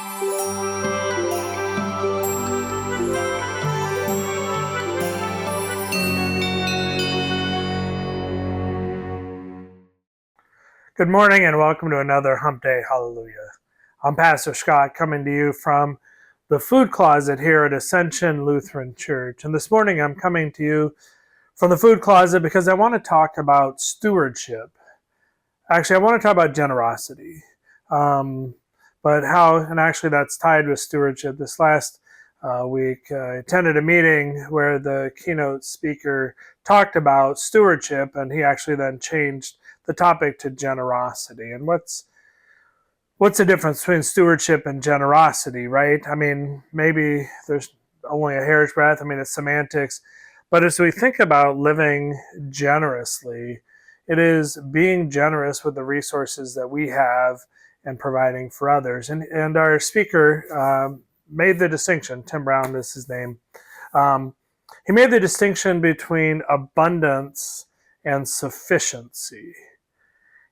Good morning and welcome to another Hump Day Hallelujah. I'm Pastor Scott coming to you from the food closet here at Ascension Lutheran Church. And this morning I'm coming to you from the food closet because I want to talk about stewardship. Actually, I want to talk about generosity. Actually that's tied with stewardship. This last week I attended a meeting where the keynote speaker talked about stewardship, and he actually then changed the topic to generosity. And what's the difference between stewardship and generosity, right? I mean, maybe there's only a hair's breadth. I mean, it's semantics. But as we think about living generously, it is being generous with the resources that we have and providing for others. And our speaker made the distinction, Tim Brown is his name. He made the distinction between abundance and sufficiency.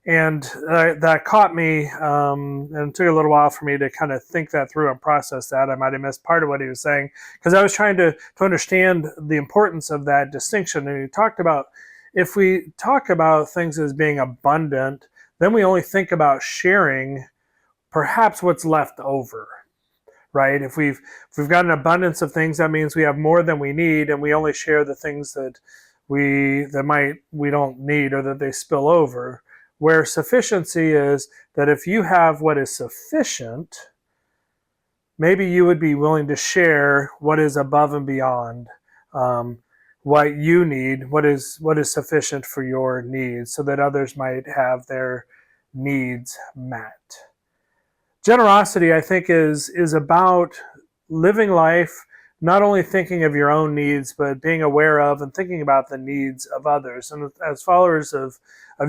And that caught me, and it took a little while for me to kind of think that through and process that. I might have missed part of what he was saying because I was trying to understand the importance of that distinction. And he talked about, if we talk about things as being abundant, then we only think about sharing perhaps what's left over, right? If we've got an abundance of things, that means we have more than we need, and we only share the things that we don't need or that they spill over. Where sufficiency is that if you have what is sufficient, maybe you would be willing to share what is above and beyond what you need, what is sufficient for your needs, so that others might have their needs met. Generosity, I think, is about living life not only thinking of your own needs, but being aware of and thinking about the needs of others. And as followers of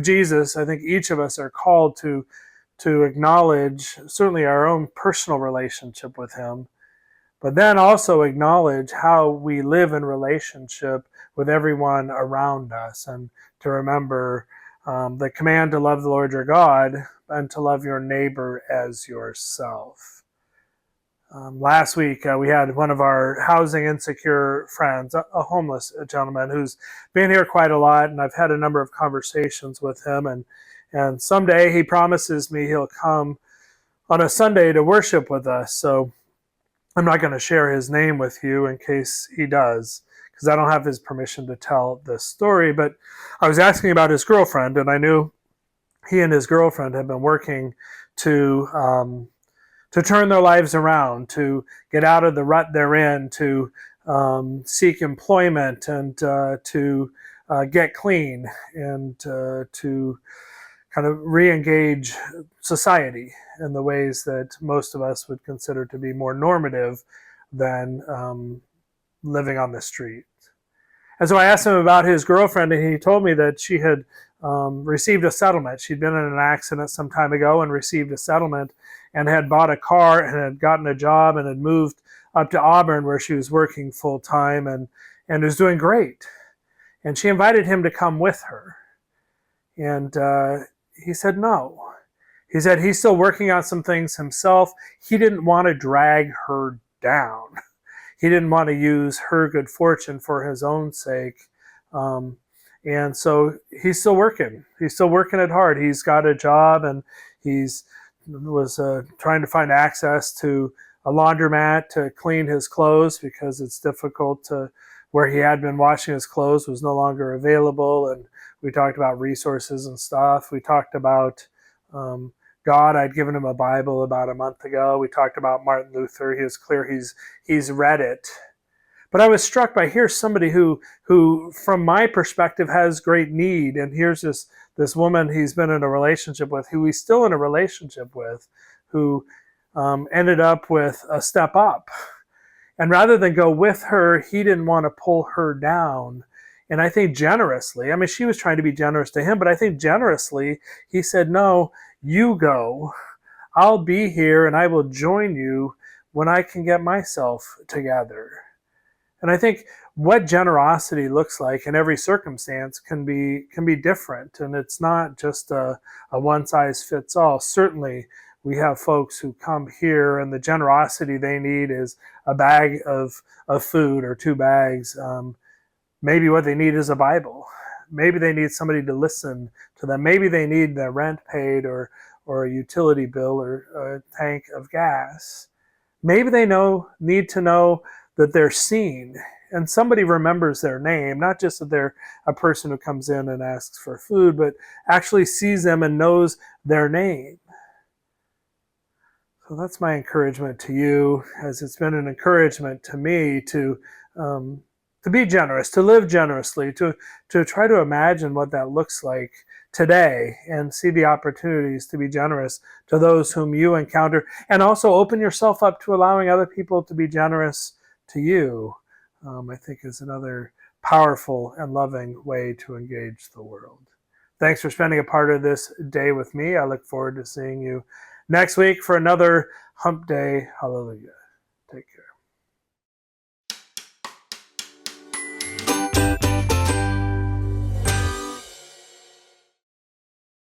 Jesus, I think each of us are called to acknowledge certainly our own personal relationship with him, but then also acknowledge how we live in relationship with everyone around us, and to remember the command to love the Lord your God and to love your neighbor as yourself. Last week, we had one of our housing insecure friends, a homeless gentleman who's been here quite a lot, and I've had a number of conversations with him. And someday he promises me he'll come on a Sunday to worship with us. So I'm not going to share his name with you in case he does, because I don't have his permission to tell this story. But I was asking about his girlfriend, and I knew he and his girlfriend had been working to turn their lives around, to get out of the rut they're in, to seek employment, and to get clean, and to kind of re-engage society in the ways that most of us would consider to be more normative than living on the street. And so I asked him about his girlfriend, and he told me that she had received a settlement. She'd been in an accident some time ago and received a settlement, and had bought a car and had gotten a job and had moved up to Auburn, where she was working full time and was doing great. And she invited him to come with her. And he said no. He said he's still working on some things himself. He didn't want to drag her down. He didn't want to use her good fortune for his own sake. And so he's still working. He's still working it hard. He's got a job, and was trying to find access to a laundromat to clean his clothes, because it's difficult to, where he had been washing his clothes was no longer available. And we talked about resources and stuff. We talked about God. I'd given him a Bible about a month ago. We talked about Martin Luther. He was clear he's read it. But I was struck by, here's somebody who from my perspective has great need, and here's this woman he's been in a relationship with, who he's still in a relationship with, who ended up with a step up. And rather than go with her, he didn't want to pull her down. And I think generously, I mean, she was trying to be generous to him, but I think generously, he said, no, you go. I'll be here, and I will join you when I can get myself together. And I think what generosity looks like in every circumstance can be different, and it's not just a one size fits all. Certainly, We have folks who come here and the generosity they need is a bag of food or 2 bags. Maybe what they need is a Bible. Maybe they need somebody to listen to them. Maybe they need their rent paid or a utility bill or a tank of gas. Maybe they need to know that they're seen and somebody remembers their name, not just that they're a person who comes in and asks for food, but actually sees them and knows their name. So that's my encouragement to you, as it's been an encouragement to me to be generous, to live generously, to try to imagine what that looks like today and see the opportunities to be generous to those whom you encounter, and also open yourself up to allowing other people to be generous to you, I think is another powerful and loving way to engage the world. Thanks for spending a part of this day with me. I look forward to seeing you next week for another Hump Day Hallelujah. Take care.